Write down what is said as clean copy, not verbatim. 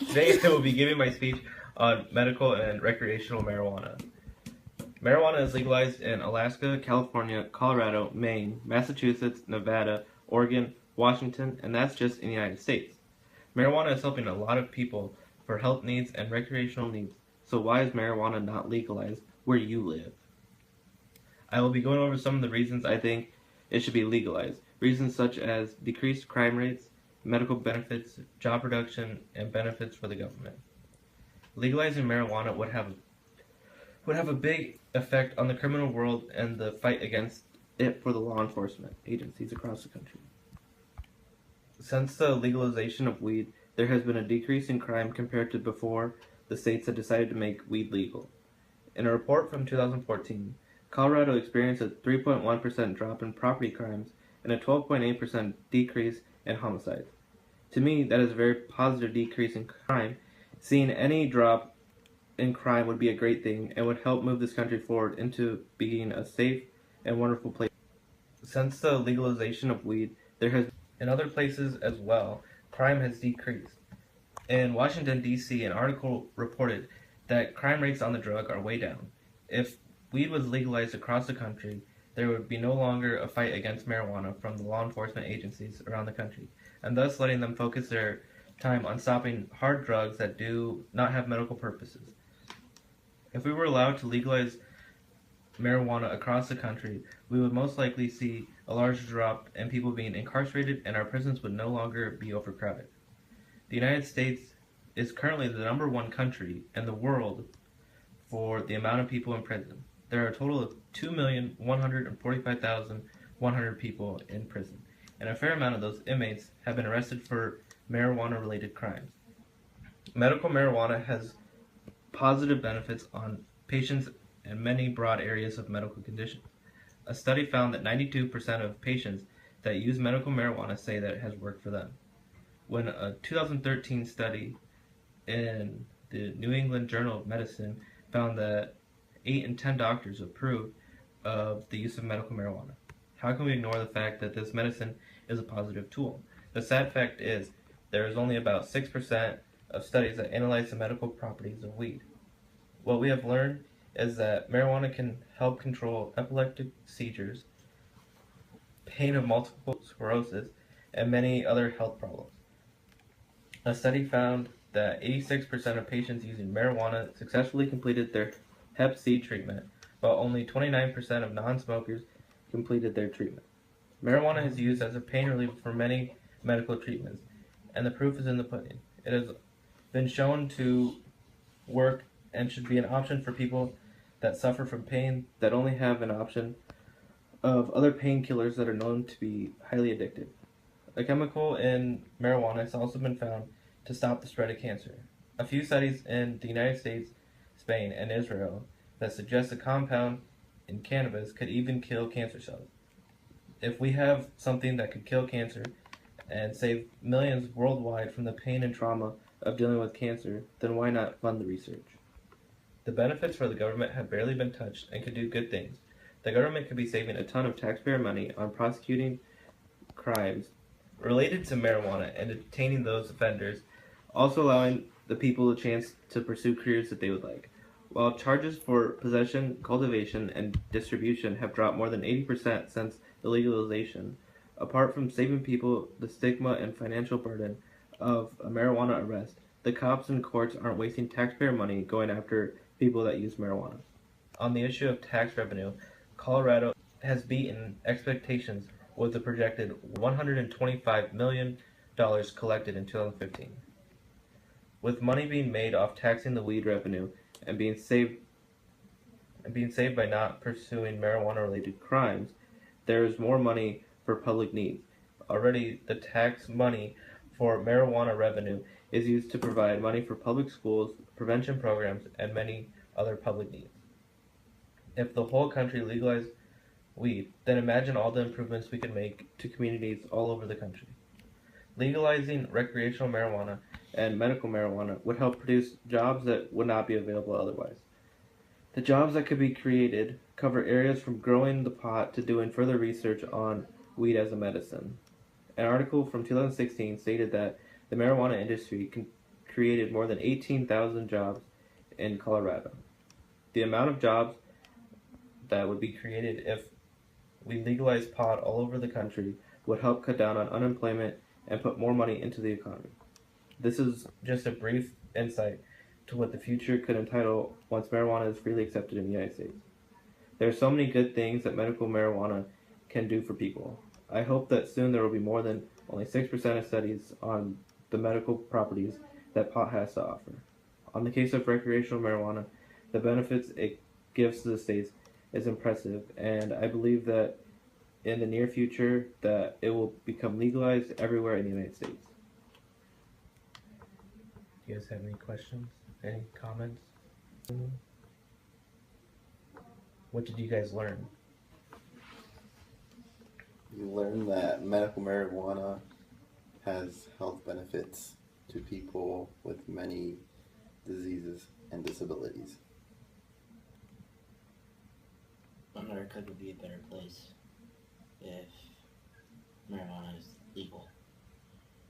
Today I will be giving my speech on medical and recreational marijuana. Marijuana is legalized in Alaska, California, Colorado, Maine, Massachusetts, Nevada, Oregon, Washington, and that's just in the United States. Marijuana is helping a lot of people for health needs and recreational needs. So why is marijuana not legalized where you live? I will be going over some of the reasons I think it should be legalized. Reasons such as decreased crime rates, medical benefits, job production, and benefits for the government. Legalizing marijuana would have a big effect on the criminal world and the fight against it for the law enforcement agencies across the country. Since the legalization of weed, there has been a decrease in crime compared to before the states had decided to make weed legal. In a report from 2014, Colorado experienced a 3.1% drop in property crimes and a 12.8% decrease in homicides. To me, that is a very positive decrease in crime. Seeing any drop in crime would be a great thing and would help move this country forward into being a safe and wonderful place. Since the legalization of weed, there has in other places as well, crime has decreased. In Washington, D.C., an article reported that crime rates on the drug are way down. If weed was legalized across the country, there would be no longer a fight against marijuana from the law enforcement agencies around the country, and thus letting them focus their time on stopping hard drugs that do not have medical purposes. If we were allowed to legalize marijuana across the country, we would most likely see a large drop in people being incarcerated and our prisons would no longer be overcrowded. The United States is currently the #1 country in the world for the amount of people in prison. There are a total of 2,145,100 people in prison, and a fair amount of those inmates have been arrested for marijuana-related crimes. Medical marijuana has positive benefits on patients in many broad areas of medical conditions. A study found that 92% of patients that use medical marijuana say that it has worked for them. When a 2013 study in the New England Journal of Medicine found that 8 in 10 doctors approved of the use of medical marijuana. How can we ignore the fact that this medicine is a positive tool? The sad fact is there is only about 6% of studies that analyze the medical properties of weed. What we have learned is that marijuana can help control epileptic seizures, pain of multiple sclerosis, and many other health problems. A study found that 86% of patients using marijuana successfully completed their Hep C treatment, while only 29% of non-smokers completed their treatment. Marijuana is used as a pain reliever for many medical treatments, and the proof is in the pudding. It has been shown to work and should be an option for people that suffer from pain that only have an option of other painkillers that are known to be highly addictive. A chemical in marijuana has also been found to stop the spread of cancer. A few studies in the United States, Spain, and Israel that suggest a compound in cannabis could even kill cancer cells. If we have something that could kill cancer and save millions worldwide from the pain and trauma of dealing with cancer, then why not fund the research? The benefits for the government have barely been touched and could do good things. The government could be saving a ton of taxpayer money on prosecuting crimes related to marijuana and detaining those offenders, also allowing the people a chance to pursue careers that they would like. While charges for possession, cultivation, and distribution have dropped more than 80% since the legalization, apart from saving people the stigma and financial burden of a marijuana arrest, the cops and courts aren't wasting taxpayer money going after people that use marijuana. On the issue of tax revenue, Colorado has beaten expectations with a projected $125 million collected in 2015. With money being made off taxing the weed revenue and being saved by not pursuing marijuana-related crimes, there is more money for public needs. Already, the tax money for marijuana revenue is used to provide money for public schools, prevention programs, and many other public needs. If the whole country legalized weed, then imagine all the improvements we could make to communities all over the country. Legalizing recreational marijuana and medical marijuana would help produce jobs that would not be available otherwise. The jobs that could be created cover areas from growing the pot to doing further research on weed as a medicine. An article from 2016 stated that the marijuana industry created more than 18,000 jobs in Colorado. The amount of jobs that would be created if we legalize pot all over the country would help cut down on unemployment and put more money into the economy. This is just a brief insight to what the future could entitle once marijuana is freely accepted in the United States. There are so many good things that medical marijuana can do for people. I hope that soon there will be more than only 6% of studies on the medical properties that pot has to offer. On the case of recreational marijuana, the benefits it gives to the states is impressive, and I believe that in the near future that it will become legalized everywhere in the United States. Do you guys have any questions? Any comments? What did you guys learn? You learn that medical marijuana has health benefits to people with many diseases and disabilities. America would be a better place if marijuana is legal.